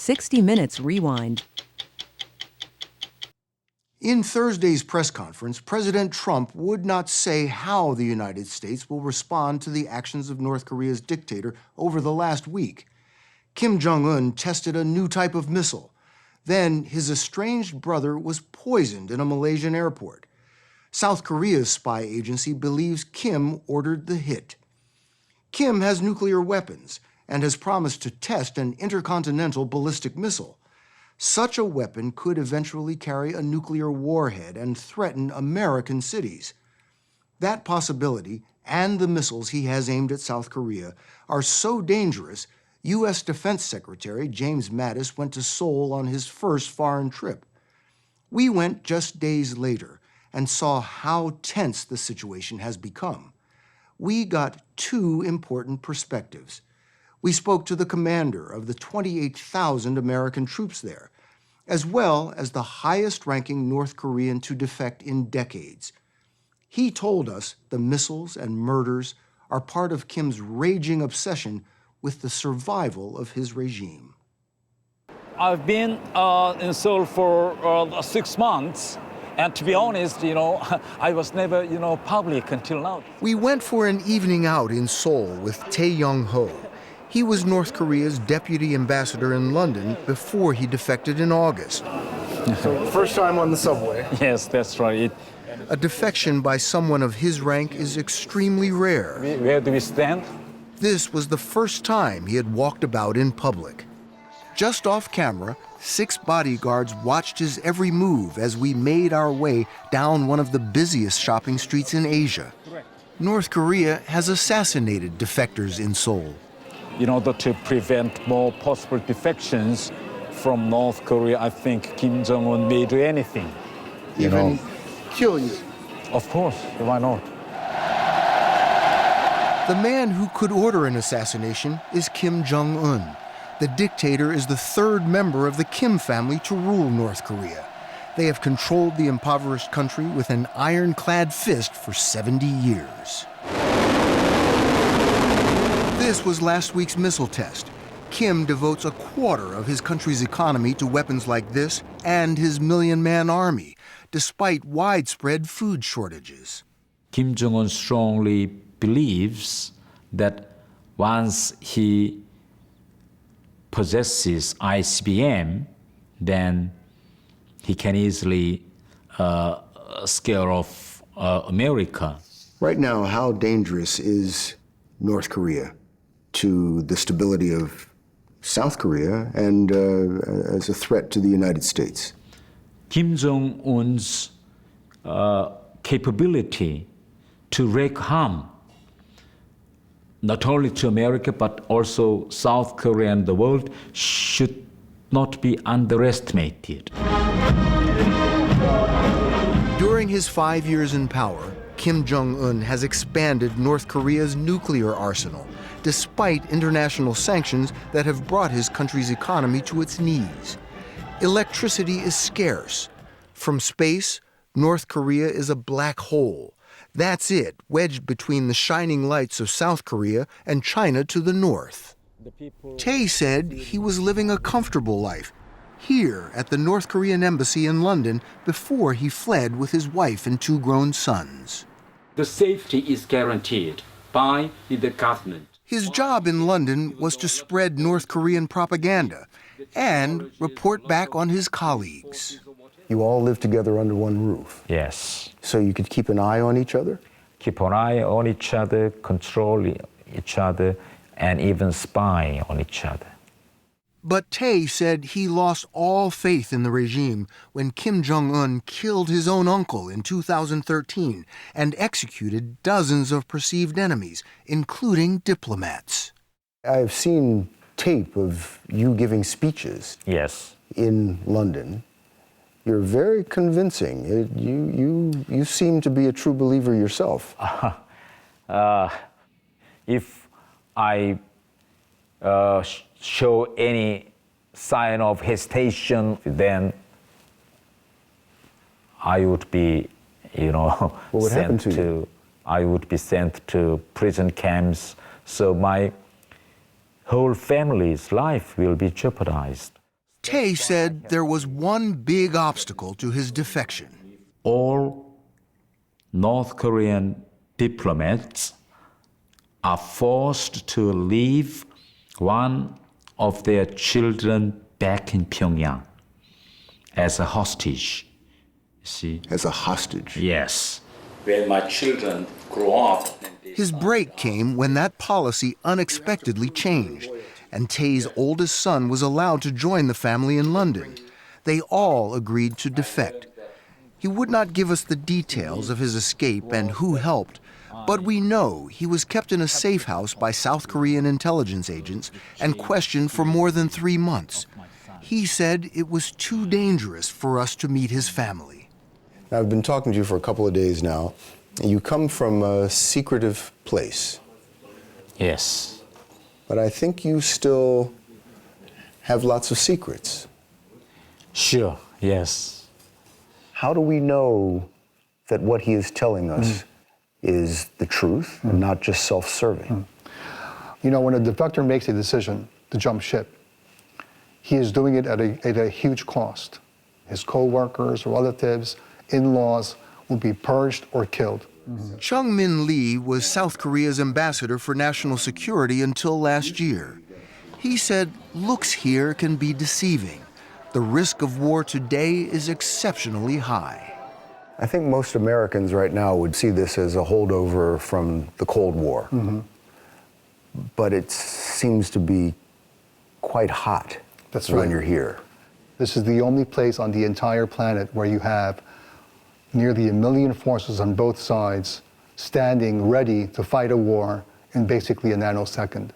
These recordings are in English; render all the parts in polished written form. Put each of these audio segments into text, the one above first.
60 Minutes Rewind. In Thursday's press conference, President Trump would not say how the United States will respond to the actions of North Korea's dictator over the last week. Kim Jong-un tested a new type of missile. Then his estranged brother was poisoned in a Malaysian airport. South Korea's spy agency believes Kim ordered the hit. Kim has nuclear weapons and has promised to test an intercontinental ballistic missile. Such a weapon could eventually carry a nuclear warhead and threaten American cities. That possibility and the missiles he has aimed at South Korea are so dangerous, U.S. Defense Secretary James Mattis went to Seoul on his first foreign trip. We went just days later and saw how tense the situation has become. We got two important perspectives. We spoke to the commander of the 28,000 American troops there, as well as the highest-ranking North Korean to defect in decades. He told us the missiles and murders are part of Kim's raging obsession with the survival of his regime. I've been in Seoul for 6 months. And to be honest, I was never, public until now. We went for an evening out in Seoul with Tay Yong Ho. He was North Korea's deputy ambassador in London before he defected in August. So first time on the subway. Yes, that's right. A defection by someone of his rank is extremely rare. Where do we stand? This was the first time he had walked about in public. Just off camera, 6 bodyguards watched his every move as we made our way down one of the busiest shopping streets in Asia. North Korea has assassinated defectors in Seoul. In order to prevent more possible defections from North Korea, I think Kim Jong-un may do anything. Even kill you. Of course, why not? The man who could order an assassination is Kim Jong-un. The dictator is the 3rd member of the Kim family to rule North Korea. They have controlled the impoverished country with an ironclad fist for 70 years. This was last week's missile test. Kim devotes a quarter of his country's economy to weapons like this and his million-man army, despite widespread food shortages. Kim Jong-un strongly believes that once he possesses ICBM, then he can easily scare off America. Right now, how dangerous is North Korea to the stability of South Korea and as a threat to the United States? Kim Jong-un's capability to wreak harm not only to America, but also South Korea and the world, should not be underestimated. During his 5 years in power, Kim Jong-un has expanded North Korea's nuclear arsenal, despite international sanctions that have brought his country's economy to its knees. Electricity is scarce. From space, North Korea is a black hole. That's it, wedged between the shining lights of South Korea and China to the north. Tay said he was living a comfortable life here at the North Korean embassy in London before he fled with his wife and 2 grown sons. The safety is guaranteed by the government. His job in London was to spread North Korean propaganda and report back on his colleagues. You all live together under one roof. Yes. So you could keep an eye on each other? Keep an eye on each other, control each other, and even spy on each other. But Tay said he lost all faith in the regime when Kim Jong-un killed his own uncle in 2013 and executed dozens of perceived enemies, including diplomats. I've seen tape of you giving speeches. Yes. In London. You're very convincing. You seem to be a true believer yourself. If I show any sign of hesitation, then I would be, what would happen to you? I would be sent to prison camps. So my whole family's life will be jeopardized. Tay said there was one big obstacle to his defection. All North Korean diplomats are forced to leave one of their children back in Pyongyang as a hostage. See? As a hostage. Yes. When my children grow up. His break came when that policy unexpectedly changed, and Tay's oldest son was allowed to join the family in London. They all agreed to defect. He would not give us the details of his escape and who helped, but we know he was kept in a safe house by South Korean intelligence agents and questioned for more than 3 months. He said it was too dangerous for us to meet his family. I've been talking to you for a couple of days now. You come from a secretive place, Yes. but I think you still have lots of secrets. Sure, yes. How do we know that what he is telling us is the truth and not just self-serving? You know, when a defector makes a decision to jump ship, he is doing it at a huge cost. His co-workers, relatives, in-laws will be purged or killed. Chung Min Lee was South Korea's ambassador for national security until last year. He said looks here can be deceiving. The risk of war today is exceptionally high. I think most Americans right now would see this as a holdover from the Cold War. But it seems to be quite hot That's when right. you're here. This is the only place on the entire planet where you have nearly 1 million forces on both sides standing ready to fight a war in basically a nanosecond.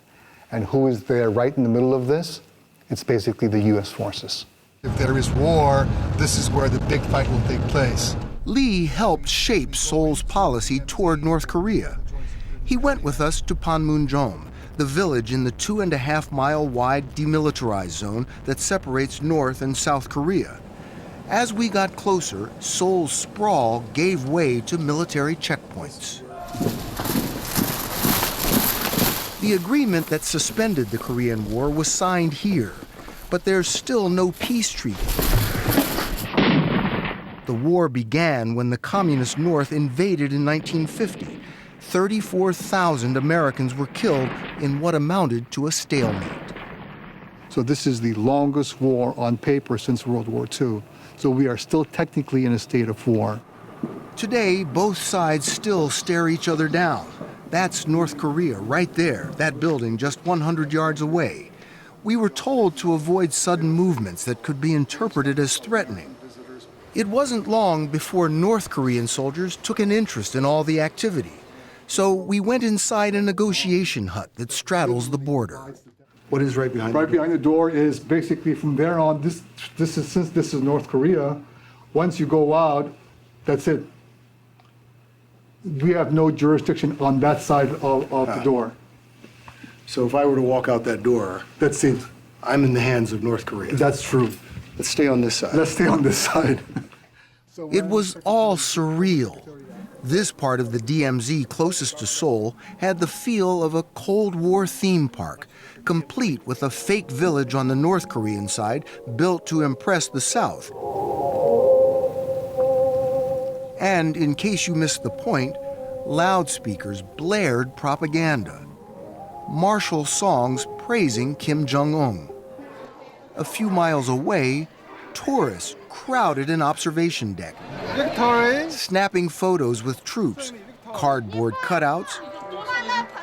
And who is there right in the middle of this? It's basically the US forces. If there is war, this is where the big fight will take place. Lee helped shape Seoul's policy toward North Korea. He went with us to Panmunjom, the village in the 2.5-mile wide demilitarized zone that separates North and South Korea. As we got closer, Seoul's sprawl gave way to military checkpoints. The agreement that suspended the Korean War was signed here, but there's still no peace treaty. The war began when the Communist North invaded in 1950. 34,000 Americans were killed in what amounted to a stalemate. So this is the longest war on paper since World War II. So we are still technically in a state of war. Today, both sides still stare each other down. That's North Korea right there, that building just 100 yards away. We were told to avoid sudden movements that could be interpreted as threatening. It wasn't long before North Korean soldiers took an interest in all the activity. So we went inside a negotiation hut that straddles the border. What is right behind Right behind the door is basically from there on, since this is North Korea, once you go out, that's it. We have no jurisdiction on that side of the door. So if I were to walk out that door, That's it. I'm in the hands of North Korea. That's true. Let's stay on this side. Let's stay on this side. It was all surreal. This part of the DMZ closest to Seoul had the feel of a Cold War theme park, complete with a fake village on the North Korean side built to impress the South. And in case you missed the point, loudspeakers blared propaganda. Martial songs praising Kim Jong-un. A few miles away, tourists crowded an observation deck, snapping photos with troops, cardboard cutouts,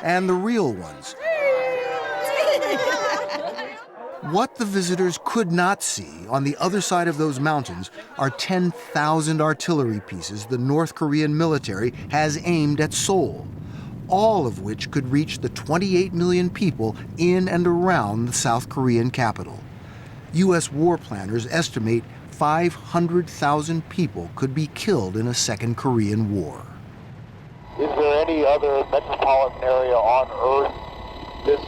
and the real ones. What the visitors could not see on the other side of those mountains are 10,000 artillery pieces the North Korean military has aimed at Seoul, all of which could reach the 28 million people in and around the South Korean capital. U.S. war planners estimate 500,000 people could be killed in a second Korean War. Is there any other metropolitan area on Earth this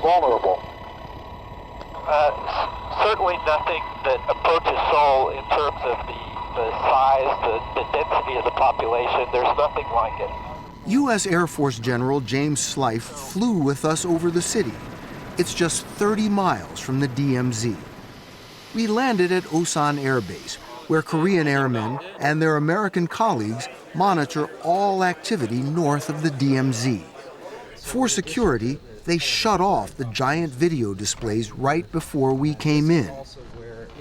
vulnerable? Certainly nothing that approaches Seoul in terms of the size, the density of the population. There's nothing like it. U.S. Air Force General James Slife flew with us over the city. It's just 30 miles from the DMZ. We landed at Osan Air Base, where Korean airmen and their American colleagues monitor all activity north of the DMZ. For security, they shut off the giant video displays right before we came in.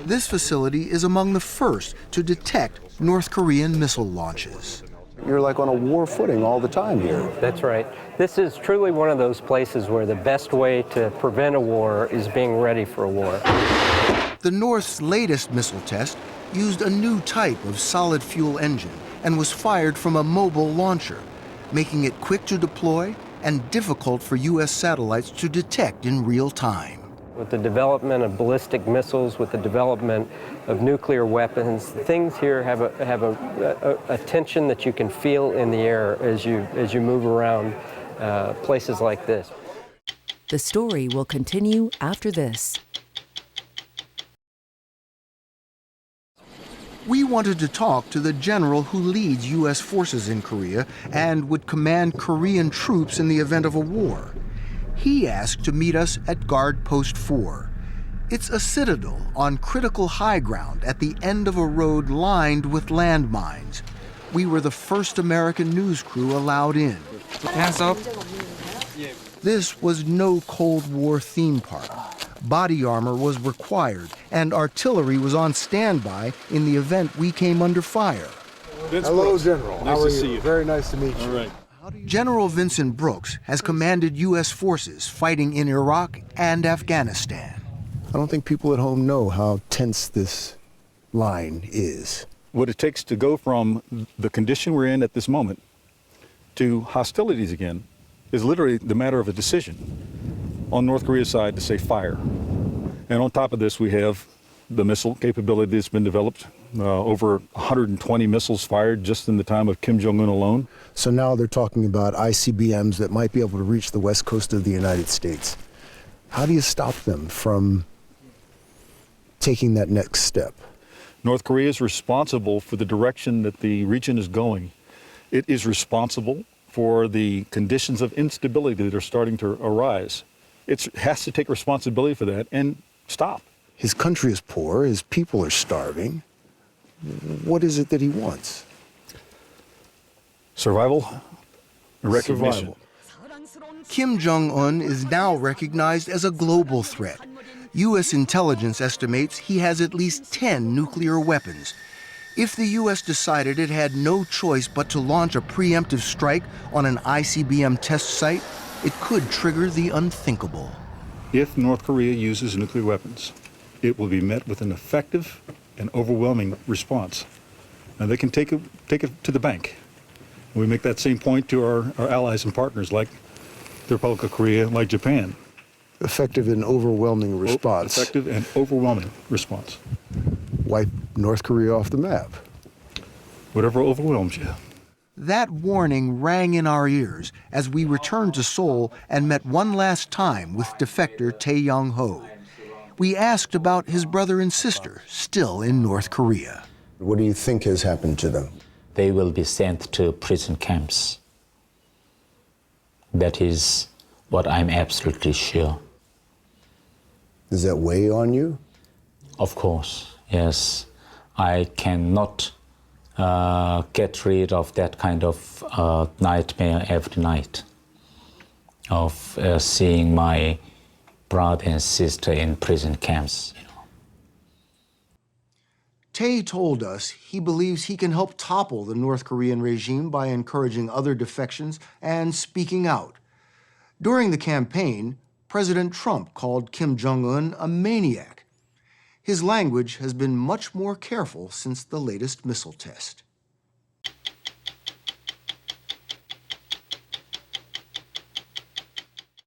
This facility is among the first to detect North Korean missile launches. You're like on a war footing all the time here. That's right. This is truly one of those places where the best way to prevent a war is being ready for a war. The North's latest missile test used a new type of solid fuel engine and was fired from a mobile launcher, making it quick to deploy and difficult for U.S. satellites to detect in real time. With the development of ballistic missiles, with the development of nuclear weapons, things here have a tension that you can feel in the air as you move around places like this. The story will continue after this. We wanted to talk to the general who leads U.S. forces in Korea and would command Korean troops in the event of a war. He asked to meet us at Guard Post 4. It's a citadel on critical high ground at the end of a road lined with landmines. We were the first American news crew allowed in. Hands up. This was no Cold War theme park. Body armor was required, and artillery was on standby in the event we came under fire. Hello, General. Nice How are to you? see you. Very nice to meet you. All right. General Vincent Brooks has commanded U.S. forces fighting in Iraq and Afghanistan. I don't think people at home know how tense this line is. What it takes to go from the condition we're in at this moment to hostilities again is literally the matter of a decision on North Korea's side to say fire. And on top of this, we have the missile capability that's been developed. Over 120 missiles fired just in the time of Kim Jong-un alone. So now they're talking about ICBMs that might be able to reach the west coast of the United States. How do you stop them from taking that next step? North Korea is responsible for the direction that the region is going. It is responsible for the conditions of instability that are starting to arise. It has to take responsibility for that and stop. His country is poor, his people are starving. What is it that he wants? Survival and recognition. Survival. Kim Jong-un is now recognized as a global threat. U.S. intelligence estimates he has at least 10 nuclear weapons. If the U.S. decided it had no choice but to launch a preemptive strike on an ICBM test site, it could trigger the unthinkable. If North Korea uses nuclear weapons, it will be met with an effective and overwhelming response. And they can take it to the bank. We make that same point to our allies and partners like the Republic of Korea, like Japan. Effective and overwhelming response. Effective and overwhelming response. Wipe North Korea off the map. Whatever overwhelms you. That warning rang in our ears as we returned to Seoul and met one last time with defector Tay Yong Ho. We asked about his brother and sister still in North Korea. What do you think has happened to them? They will be sent to prison camps. That is what I'm absolutely sure. Does that weigh on you? Of course, yes. I cannot get rid of that kind of nightmare every night of seeing my brother and sister in prison camps. Tay told us he believes he can help topple the North Korean regime by encouraging other defections and speaking out. During the campaign, President Trump called Kim Jong-un a maniac. His language has been much more careful since the latest missile test.